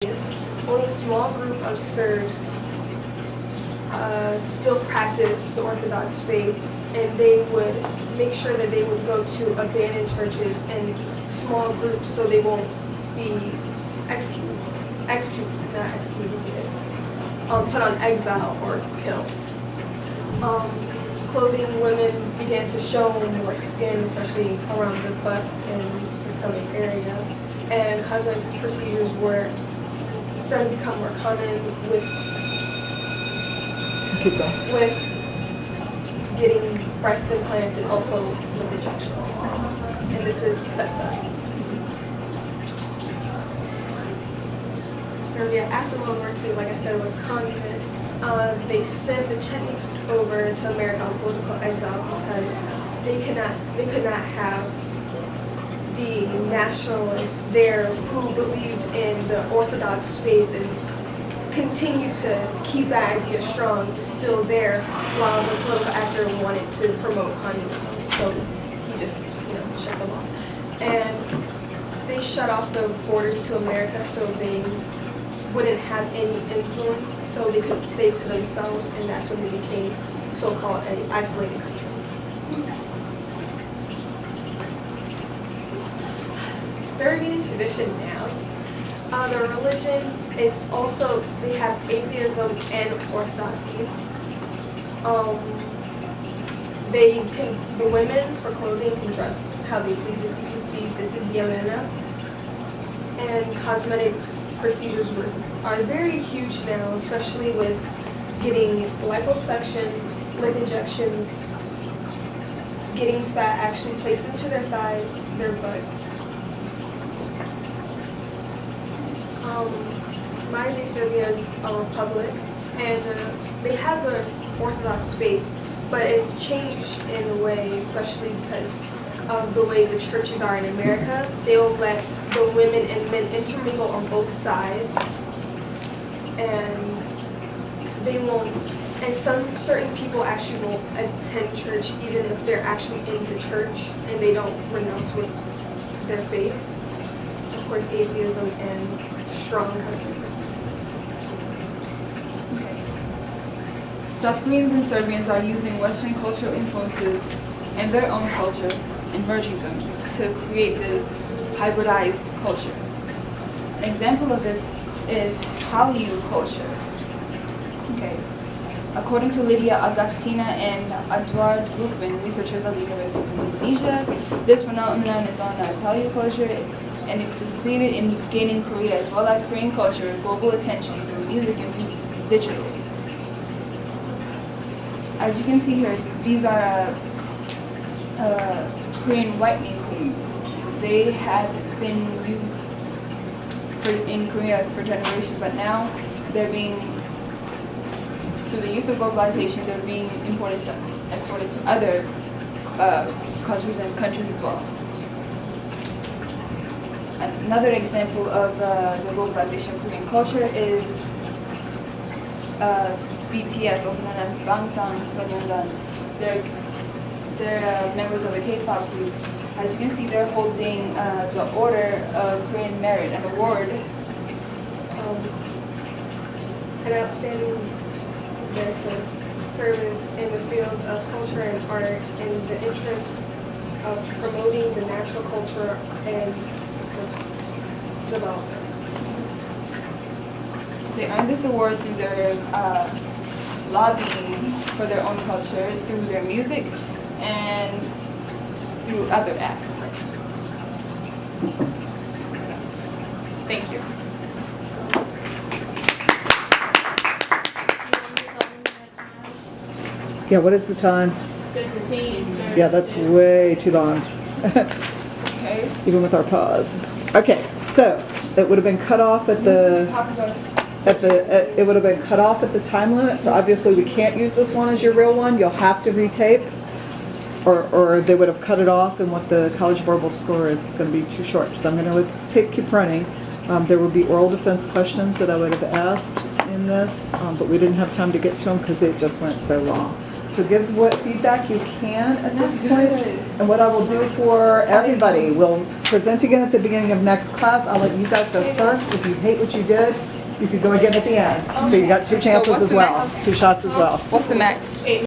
only a small group of Serbs still practice the Orthodox faith, and they would make sure that they would go to abandoned churches and small groups so they won't be put on exile or killed. Clothing, women began to show more skin, especially around the bust and the stomach area, and cosmetic procedures were starting to become more common with getting breast implants and also with injections. And this is Setsa. Serbia after World War II, like I said, was communist. They sent the Chetniks over to America on political exile because they could not have the nationalists there who believed in the Orthodox faith and continued to keep that idea strong, still there, while the political actor wanted to promote communism. So he just, shut them off. And they shut off the borders to America so they wouldn't have any influence, so they could stay to themselves, and that's when they became so-called an isolated country. Serbian tradition now. The religion is also, they have atheism and orthodoxy. The women for clothing can dress how they please. As you can see, this is Jelena. And cosmetic procedures are very huge now, especially with getting liposuction, lip injections, getting fat actually placed into their thighs, their butts. Modern day Serbia is a republic, and they have the Orthodox faith, but it's changed in a way, especially because of the way the churches are in America. They will let the women and men intermingle on both sides, and they won't. And certain people actually won't attend church even if they're actually in the church and they don't renounce with their faith. Of course, atheism and strong cosmetic procedures. Okay. South Koreans and Serbians are using Western cultural influences in their own culture and merging them to create this hybridized culture. An example of this is Hallyu culture. Okay. According to Lydia Agustina and Edward Lukman, researchers at the University of Indonesia, this phenomenon is known as Hallyu culture, and it succeeded in gaining Korea as well as Korean culture global attention through music and digitally. As you can see here, these are Korean whitening queens. They have been used in Korea for generations, but now they're being, through the use of globalization, they're being exported to other countries as well. Another example of the globalization of Korean culture is BTS, also known as Bangtan Sonyeondan. They're members of a K-pop group. As you can see, they're holding the Order of Korean Merit, an award. An outstanding service in the fields of culture and art in the interest of promoting the natural culture and development. They earned this award through their lobbying for their own culture, through their music, and through other acts. Thank you. Yeah, what is the time? Yeah, that's way too long. Okay. Even with our pause. Okay, so it would have been cut off at the it would have been cut off at the time limit. So obviously we can't use this one as your real one. You'll have to retape, or they would have cut it off, and what the College Board will score is going to be too short. So I'm going to let the tape keep running. There will be oral defense questions that I would have asked in this, but we didn't have time to get to them because it just went so long. So give what feedback you can at this That's point. good. And what I will do for everybody, we'll present again at the beginning of next class. I'll let you guys go first. If you hate what you did, you could go again at the end. So you got two chances what's as the well, next? 2 shots as well. What's the max?